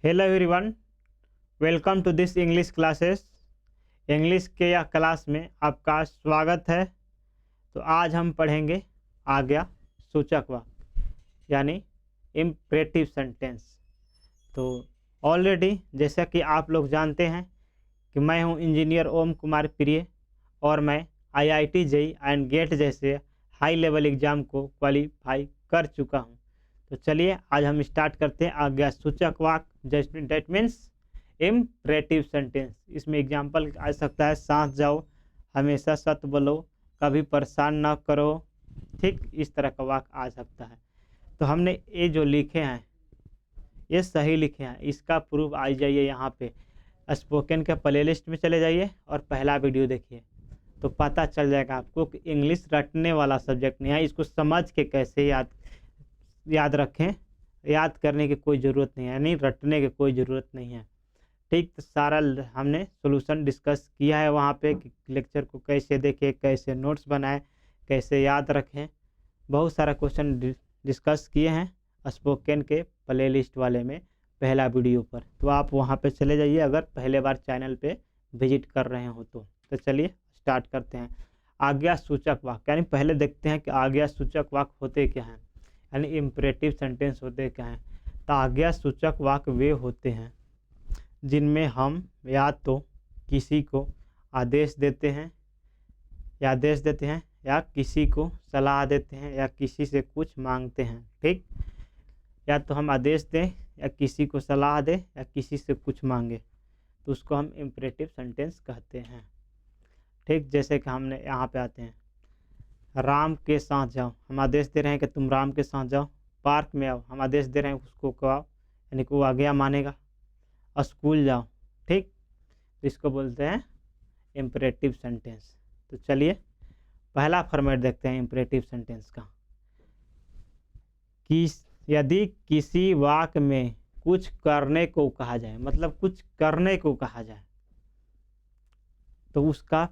Hello everyone, welcome to this English classes. English के यह class में आपका स्वागत है। तो आज हम पढ़ेंगे आज्ञा सूचक वाक्य यानी इम्परेटिव सेंटेंस। तो ऑलरेडी जैसा कि आप लोग जानते हैं कि मैं हूं इंजीनियर ओम कुमार प्रिय और मैं आईआईटी जेईई एंड गेट जैसे हाई लेवल एग्ज़ाम को क्वालिफाई कर चुका हूं। तो चलिए आज हम स्टार्ट करते हैं आज्ञा सूचक वाक्य डेट मीन्स इम्परेटिव सेंटेंस। इसमें एग्जाम्पल आ सकता है साथ जाओ, हमेशा सत्य बोलो, कभी परेशान ना करो। ठीक इस तरह का वाक्य आ सकता है। तो हमने ये जो लिखे हैं ये सही लिखे हैं, इसका प्रूफ आ जाइए यहाँ पे स्पोकन के प्लेलिस्ट में चले जाइए और पहला वीडियो देखिए तो पता चल जाएगा आपको कि इंग्लिश रटने वाला सब्जेक्ट नहीं है। इसको समझ के कैसे याद रखें, याद करने की कोई ज़रूरत नहीं है, यानी रटने की कोई ज़रूरत नहीं है। ठीक, तो सारा हमने सॉल्यूशन डिस्कस किया है वहाँ पे कि लेक्चर को कैसे देखें, कैसे नोट्स बनाएं, कैसे याद रखें। बहुत सारा क्वेश्चन डिस्कस किए हैं स्पोकन के प्लेलिस्ट वाले में पहला वीडियो पर। तो आप वहाँ पे चले जाइए अगर पहले बार चैनल पे विजिट कर रहे हो तो चलिए स्टार्ट करते हैं। आज्ञा सूचक वाक्य यानी पहले देखते हैं कि आज्ञा सूचक वाक्य होते क्या हैं, यानी इम्परेटिव सेंटेंस होते क्या हैं। तो आज्ञा सूचक वाक्य वे होते हैं जिनमें हम या तो किसी को आदेश देते हैं या किसी को सलाह देते हैं या किसी से कुछ मांगते हैं। ठीक, या तो हम आदेश दें या किसी को सलाह दें या किसी से कुछ मांगे तो उसको हम इम्परेटिव सेंटेंस कहते हैं। ठीक, जैसे कि हमने यहाँ पे आते हैं, राम के साथ जाओ, हम आदेश दे रहे हैं कि तुम राम के साथ जाओ। पार्क में आओ, हम आदेश दे रहे हैं उसको आओ, यानी कि वो आज्ञा मानेगा। स्कूल जाओ, ठीक, तो इसको बोलते हैं इम्परेटिव सेंटेंस। तो चलिए पहला फॉर्मेट देखते हैं इम्परेटिव सेंटेंस का। कि यदि किसी वाक्य में कुछ करने को कहा जाए, मतलब कुछ करने को कहा जाए, तो उसका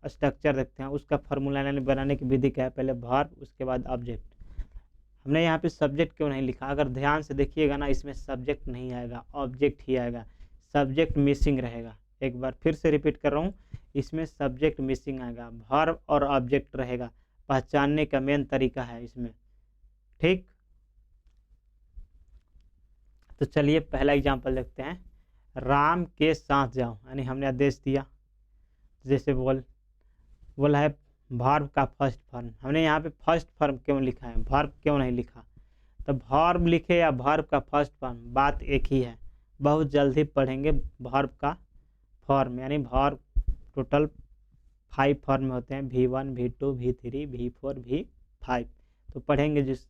स्ट्रक्चर देखते हैं, उसका फार्मूला बनाने की विधि क्या है। पहले वर्ब, उसके बाद ऑब्जेक्ट। हमने यहाँ पे सब्जेक्ट क्यों नहीं लिखा, अगर ध्यान से देखिएगा ना इसमें सब्जेक्ट नहीं आएगा, ऑब्जेक्ट ही आएगा। सब्जेक्ट मिसिंग रहेगा। एक बार फिर से रिपीट कर रहा हूँ, इसमें सब्जेक्ट मिसिंग आएगा, वर्ब और ऑब्जेक्ट रहेगा। पहचानने का मेन तरीका है इसमें। ठीक, तो चलिए पहला एग्जाम्पल देखते हैं। राम के साथ जाओ, यानी हमने आदेश दिया, जैसे बोला है वर्ब का फर्स्ट फॉर्म। हमने यहाँ पे फर्स्ट फॉर्म क्यों लिखा है, वर्ब क्यों नहीं लिखा। तो वर्ब लिखे या वर्ब का फर्स्ट फॉर्म, बात एक ही है। बहुत जल्दी पढ़ेंगे वर्ब का फॉर्म, यानी वर्ब टोटल 5 फॉर्म में होते हैं, V1 V2 V3 V4 V5। तो पढ़ेंगे जिस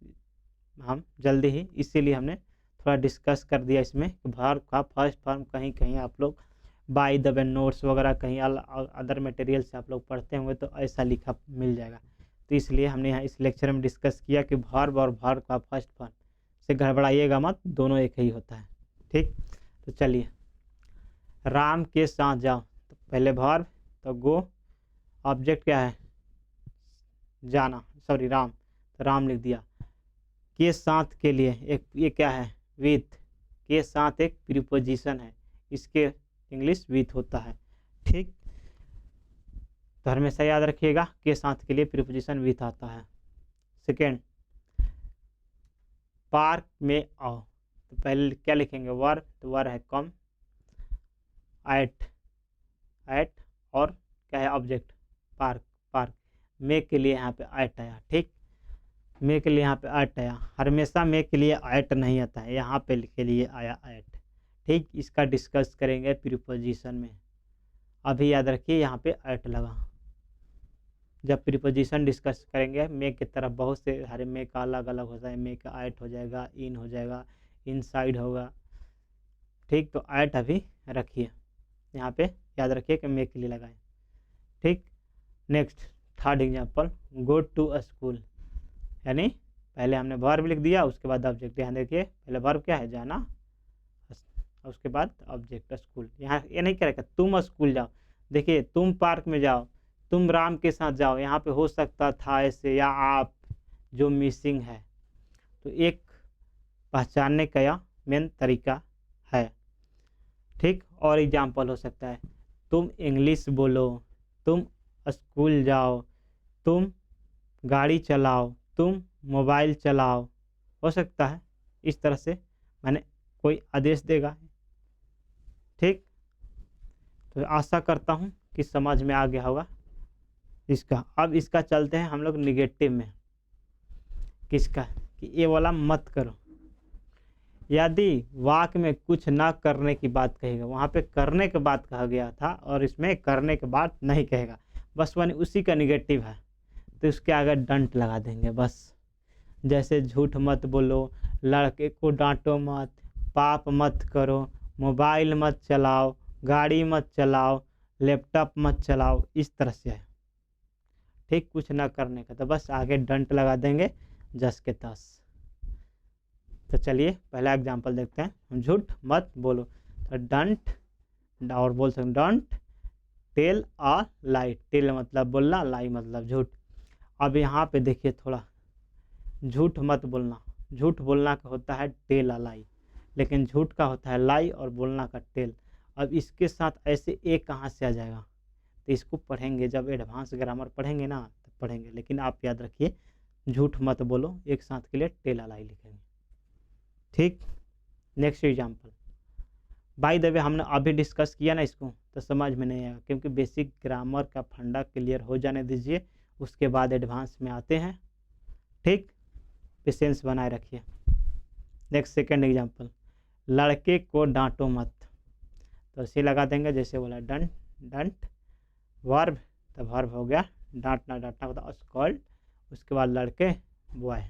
हम जल्दी ही, इसीलिए हमने थोड़ा डिस्कस कर दिया इसमें कि वर्ब का फर्स्ट फॉर्म कहीं कहीं आप लोग बाय द वे नोट्स वगैरह कहीं अदर मटेरियल से आप लोग पढ़ते होंगे तो ऐसा लिखा मिल जाएगा। तो इसलिए हमने यहाँ इस लेक्चर में डिस्कस किया कि वर्ब और वर्ब का फर्स्ट फॉर्म से गड़बड़ाइएगा मत, दोनों एक ही होता है। ठीक, तो चलिए राम के साथ जाओ, तो पहले वर्ब, तो गो, ऑब्जेक्ट क्या है, जाना, सॉरी राम, तो राम लिख दिया। के साथ के लिए एक ये क्या है, विथ, के साथ एक प्रीपोजिशन है, इसके इंग्लिश विथ होता है। ठीक, तो हमेशा याद रखिएगा के साथ के लिए प्रीपोजिशन विथ आता है। सेकेंड, पार्क में आओ, तो पहले क्या लिखेंगे, वर्ब, तो वर्ब है कम, एट और क्या है ऑब्जेक्ट पार्क में के लिए यहाँ पे एट आया। ठीक, में के लिए यहाँ पे एट आया, हमेशा में के लिए एट नहीं आता है, यहाँ पे के लिए आया एट। ठीक, इसका डिस्कस करेंगे प्रीपोजिशन में। अभी याद रखिए यहाँ पे एट लगा, जब प्रीपोजिशन डिस्कस करेंगे में की तरफ बहुत से हर में का अलग अलग होता है, में का एट हो जाएगा, इन हो जाएगा, इनसाइड होगा। ठीक, तो एट अभी रखिए यहाँ पे, याद रखिए कि में के लिए लगाएं। ठीक, next third example, go to a school, यानी पहले हमने वर्ब लिख दिया, उसके बाद ऑब्जेक्ट। यहाँ देखिए पहले वर्ब क्या है, जाना, उसके बाद ऑब्जेक्ट स्कूल। यहाँ ये नहीं करेगा तुम स्कूल जाओ, देखिए तुम पार्क में जाओ, तुम राम के साथ जाओ, यहाँ पे हो सकता था ऐसे या आप, जो मिसिंग है। तो एक पहचानने का यह मेन तरीका है। ठीक। और एग्जाम्पल हो सकता है तुम इंग्लिश बोलो, तुम स्कूल जाओ, तुम गाड़ी चलाओ, तुम मोबाइल चलाओ, हो सकता है इस तरह से मैंने कोई आदेश देगा। ठीक, तो आशा करता हूँ कि समझ में आ गया होगा इसका। अब इसका चलते हैं हम लोग निगेटिव में। किसका? कि ये वाला मत करो। यदि वाक्य में कुछ ना करने की बात कहेगा, वहाँ पे करने के बाद कहा गया था और इसमें करने के बाद नहीं कहेगा, बस वन उसी का निगेटिव है, तो उसके आगे डंट लगा देंगे बस। जैसे झूठ मत बोलो, लड़के को डांटो मत, पाप मत करो, मोबाइल मत चलाओ, गाड़ी मत चलाओ, लैपटॉप मत चलाओ, इस तरह से है। ठीक, कुछ ना करने का तो बस आगे डंट लगा देंगे जस के तस। तो चलिए पहला एग्जांपल देखते हैं। झूठ मत बोलो, तो डंट, और बोल सकते don't tell a lie. Tell मतलब बोलना, लाई मतलब झूठ। अब यहाँ पे देखिए थोड़ा, झूठ मत बोलना, झूठ बोलना का होता है टेल अ लाई, लेकिन झूठ का होता है लाई और बोलना का टेल। अब इसके साथ ऐसे एक कहाँ से आ जाएगा, तो इसको पढ़ेंगे जब एडवांस ग्रामर पढ़ेंगे ना तो पढ़ेंगे, लेकिन आप याद रखिए झूठ मत बोलो एक साथ के लिए टेल अ लाई लिखेंगे। ठीक, next example. By the way हमने अभी डिस्कस किया ना इसको, तो समझ में नहीं आएगा, क्योंकि बेसिक ग्रामर का फंडा क्लियर हो जाने दीजिए, उसके बाद एडवांस में आते हैं। ठीक, पेशेंस बनाए रखिए। नेक्स्ट सेकंड एग्जांपल, लड़के को डांटो मत, तो इसे लगा देंगे जैसे बोला डंट, डंट वर्ब, तो वर्ब हो गया, डांटना, डांटना होता है स्कॉल्ड, उसके बाद लड़के बॉय।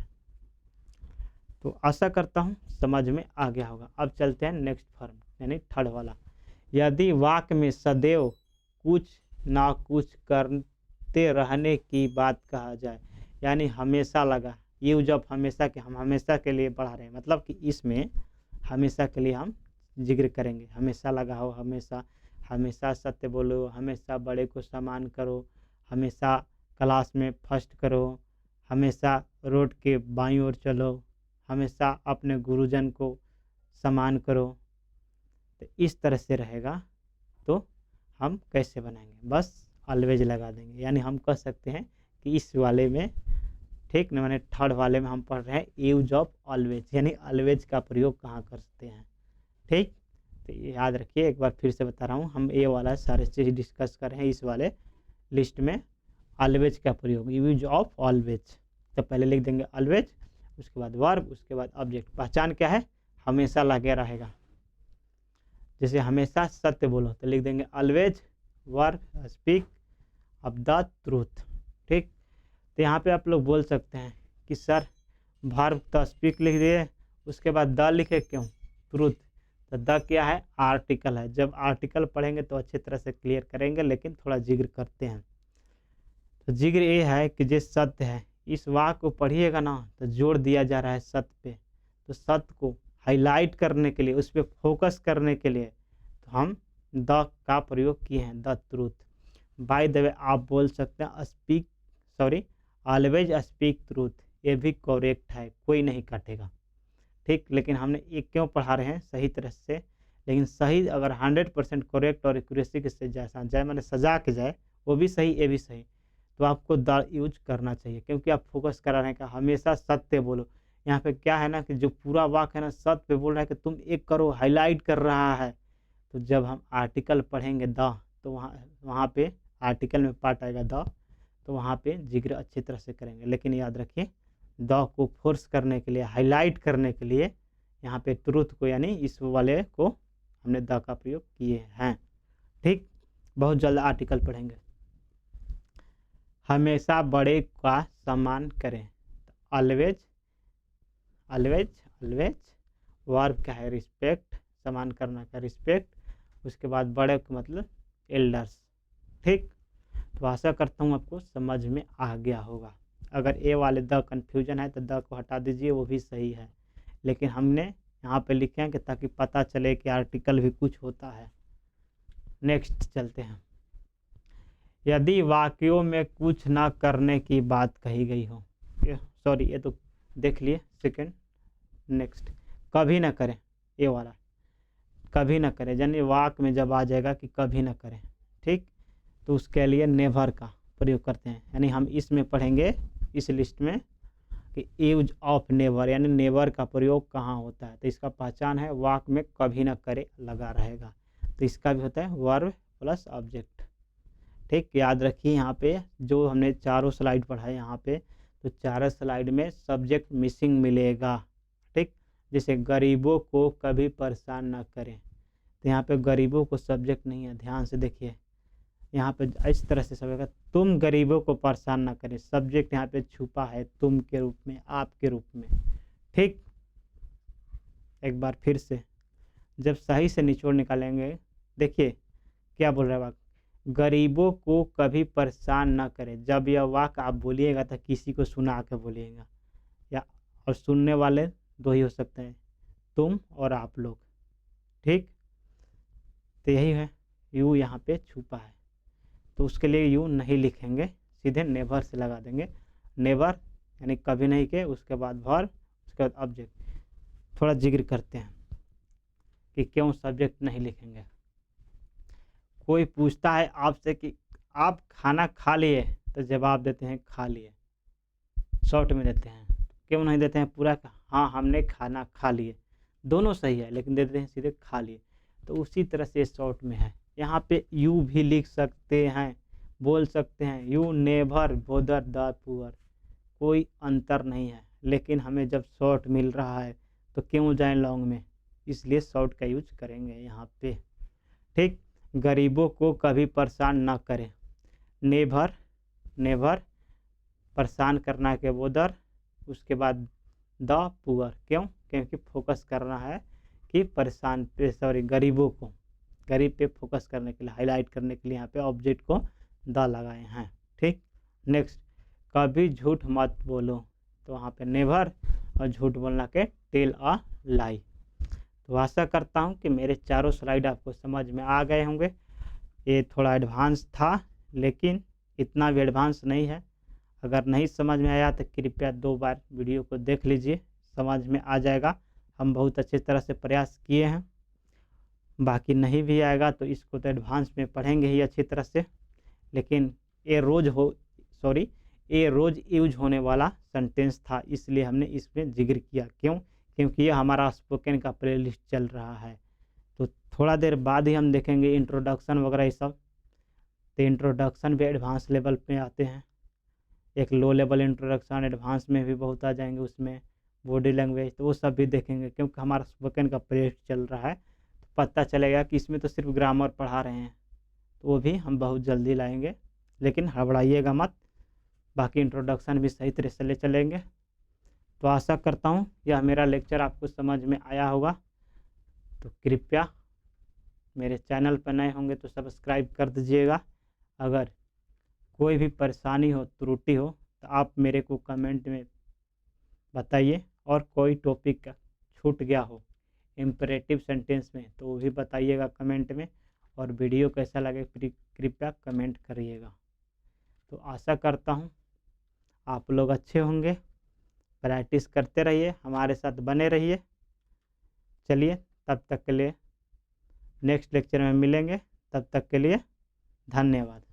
तो आशा करता हूँ समझ में आ गया होगा। अब चलते हैं नेक्स्ट फॉर्म यानी थर्ड वाला। यदि वाक्य में सदैव कुछ ना कुछ करते रहने की बात कहा जाए, यानी हमेशा लगा, यूज ऑफ हमेशा के, हम हमेशा के लिए पढ़ा रहे हैं, मतलब कि इसमें हमेशा के लिए हम जिक्र करेंगे। हमेशा लगा हो, हमेशा, हमेशा सत्य बोलो, हमेशा बड़े को सम्मान करो, हमेशा क्लास में फर्स्ट करो, हमेशा रोड के बाईं ओर चलो, हमेशा अपने गुरुजन को सम्मान करो। तो इस तरह से रहेगा, तो हम कैसे बनाएंगे, बस ऑलवेज लगा देंगे। यानी हम कह सकते हैं कि इस वाले में, ठीक ना, मैंने थर्ड वाले में हम पढ़ रहे हैं यूज ऑफ ऑलवेज, यानी ऑलवेज का प्रयोग कहाँ कर सकते हैं। ठीक, तो याद रखिए, एक बार फिर से बता रहा हूँ, हम ये वाला सारे चीज़ डिस्कस कर रहे हैं इस वाले लिस्ट में, ऑलवेज का प्रयोग, यूज ऑफ ऑलवेज। तो पहले लिख देंगे ऑलवेज, उसके बाद वर्ब, उसके बाद ऑब्जेक्ट। पहचान क्या है, हमेशा लगे रहेगा। जैसे हमेशा सत्य बोलो, तो लिख देंगे always verb speak of the truth. ठीक, तो यहाँ पे आप लोग बोल सकते हैं कि सर वर्ब तो स्पीक लिख दिए, उसके बाद द लिखे क्यों, ट्रूथ। तो द क्या है, आर्टिकल है। जब आर्टिकल पढ़ेंगे तो अच्छी तरह से क्लियर करेंगे, लेकिन थोड़ा जिक्र करते हैं। तो जिक्र ये है कि जो सत्य है, इस वाक्य को पढ़िएगा ना तो जोड़ दिया जा रहा है सत्य पे, तो सत्य को हाईलाइट करने के लिए, उस पर फोकस करने के लिए तो हम द का प्रयोग किए हैं, the truth. By the way आप बोल सकते हैं speak, sorry always speak truth, ये भी करेक्ट है, कोई नहीं काटेगा। ठीक, लेकिन हमने एक क्यों पढ़ा रहे हैं सही तरह से, लेकिन सही अगर 100% करेक्ट और एक्यूरेसी के से जैसा जाए, मैंने सजा के जाए, वो भी सही, ये भी सही, तो आपको द यूज करना चाहिए, क्योंकि आप फोकस करा रहे हैं कि हमेशा सत्य बोलो। यहाँ पे क्या है ना कि जो पूरा वाक्य है ना सत्य पे बोल रहा है कि तुम एक करो, हाईलाइट कर रहा है। तो जब हम आर्टिकल पढ़ेंगे द, तो वहाँ पे आर्टिकल में पार्ट आएगा द, तो वहाँ पे जिक्र अच्छी तरह से करेंगे। लेकिन याद रखिए द को फोर्स करने के लिए, हाईलाइट करने के लिए यहाँ पे ट्रूथ को, यानी इस वाले को हमने द का प्रयोग किए हैं। ठीक, बहुत जल्द आर्टिकल पढ़ेंगे। हमेशा बड़े का सम्मान करें, ऑलवेज, ऑलवेज, ऑलवेज वर्ब का है रिस्पेक्ट, सम्मान करना का रिस्पेक्ट, उसके बाद बड़े का मतलब एल्डर्स। ठीक, तो आशा करता हूँ आपको समझ में आ गया होगा। अगर ए वाले द कन्फ्यूजन है तो द को हटा दीजिए, वो भी सही है, लेकिन हमने यहाँ पे लिखे हैं कि ताकि पता चले कि आर्टिकल भी कुछ होता है। नेक्स्ट चलते हैं। यदि वाक्यों में कुछ ना करने की बात कही गई हो, सॉरी ये तो देख लिए, सेकंड, नेक्स्ट, कभी ना करें, ये वाला कभी ना करें, यानी वाक में जब आ जाएगा कि कभी ना करें, ठीक, तो उसके लिए नेवर का प्रयोग करते हैं। यानी हम इसमें पढ़ेंगे इस लिस्ट में कि यूज ऑफ नेवर, यानी नेवर का प्रयोग कहाँ होता है। तो इसका पहचान है वाक में कभी ना करे लगा रहेगा, तो इसका भी होता है वर्ब प्लस ऑब्जेक्ट। ठीक, याद रखिए यहाँ पे जो हमने चारों स्लाइड पढ़ा है यहाँ पे, तो चारों स्लाइड में सब्जेक्ट मिसिंग मिलेगा। ठीक, जैसे गरीबों को कभी परेशान ना करें, तो यहाँ पे गरीबों को सब्जेक्ट नहीं है, ध्यान से देखिए यहाँ पे इस तरह से सब तुम गरीबों को परेशान ना करें, सब्जेक्ट यहाँ पे छुपा है तुम के रूप में, आप के रूप में। ठीक, एक बार फिर से जब सही से निचोड़ निकालेंगे, देखिए क्या बोल रहा है वाक्य, गरीबों को कभी परेशान ना करें। जब यह वाक्य आप बोलिएगा तो किसी को सुना के बोलिएगा, या और सुनने वाले दो ही हो सकते हैं, तुम और आप लोग। ठीक, तो यही है, यू यहाँ पे छुपा है, तो उसके लिए यू नहीं लिखेंगे, सीधे नेवर से लगा देंगे। नेवर यानी कभी नहीं के, उसके बाद वर्ब, उसके बाद ऑब्जेक्ट। थोड़ा जिक्र करते हैं कि क्यों सब्जेक्ट नहीं लिखेंगे। कोई पूछता है आपसे कि आप खाना खा लिए, तो जवाब देते हैं खा लिए, शॉर्ट में देते हैं। क्यों नहीं देते हैं पूरा, हाँ हमने खाना खा लिए, दोनों सही है, लेकिन देते हैं सीधे खा लिए। तो उसी तरह से शॉर्ट में है, यहाँ पे यू भी लिख सकते हैं, बोल सकते हैं you never bother the poor, कोई अंतर नहीं है। लेकिन हमें जब शॉर्ट मिल रहा है तो क्यों जाएं लॉन्ग में, इसलिए शॉर्ट का यूज करेंगे यहाँ पे। ठीक, गरीबों को कभी परेशान ना करें, नेवर, नेवर परेशान करना के बोदर, उसके बाद द पुअर, क्यों, क्योंकि फोकस करना है कि परेशान पे, सॉरी गरीबों को, गरीब पे फोकस करने के लिए, हाईलाइट करने के लिए यहाँ पे ऑब्जेक्ट को द लगाए हैं। ठीक, नेक्स्ट, कभी झूठ मत बोलो, तो वहाँ पे नेवर और झूठ बोलना के टेल अ लाई। तो आशा करता हूँ कि मेरे चारों स्लाइड आपको समझ में आ गए होंगे। ये थोड़ा एडवांस था, लेकिन इतना भी एडवांस नहीं है। अगर नहीं समझ में आया तो कृपया 2 बार वीडियो को देख लीजिए, समझ में आ जाएगा। हम बहुत अच्छी तरह से प्रयास किए हैं, बाकी नहीं भी आएगा तो इसको तो एडवांस में पढ़ेंगे ही अच्छी तरह से। लेकिन ये रोज़ यूज होने वाला सेंटेंस था, इसलिए हमने इसमें जिक्र किया। क्यों, क्योंकि ये हमारा स्पोकन का प्लेलिस्ट चल रहा है। तो थोड़ा देर बाद ही हम देखेंगे इंट्रोडक्शन वगैरह ये सब। तो इंट्रोडक्शन भी एडवांस लेवल पे आते हैं, एक लो लेवल इंट्रोडक्शन, एडवांस में भी बहुत आ जाएंगे उसमें, बॉडी लैंग्वेज, तो वो सब भी देखेंगे। क्योंकि हमारा स्पोकन का प्लेलिस्ट चल रहा है, तो पता चलेगा कि इसमें तो सिर्फ ग्रामर पढ़ा रहे हैं, तो वो भी हम बहुत जल्दी लाएंगे। लेकिन हड़बड़ाइएगा मत, बाकी इंट्रोडक्शन भी सही तरह से ले चलेंगे। तो आशा करता हूँ यह मेरा लेक्चर आपको समझ में आया होगा। तो कृपया मेरे चैनल पर नए होंगे तो सब्सक्राइब कर दीजिएगा। अगर कोई भी परेशानी हो, त्रुटि हो, तो आप मेरे को कमेंट में बताइए, और कोई टॉपिक छूट गया हो इम्परेटिव सेंटेंस में तो वो भी बताइएगा कमेंट में। और वीडियो कैसा लगे कृपया कमेंट करिएगा। तो आशा करता हूँ आप लोग अच्छे होंगे, प्रैक्टिस करते रहिए, हमारे साथ बने रहिए। चलिए, तब तक के लिए नेक्स्ट लेक्चर में मिलेंगे, तब तक के लिए धन्यवाद।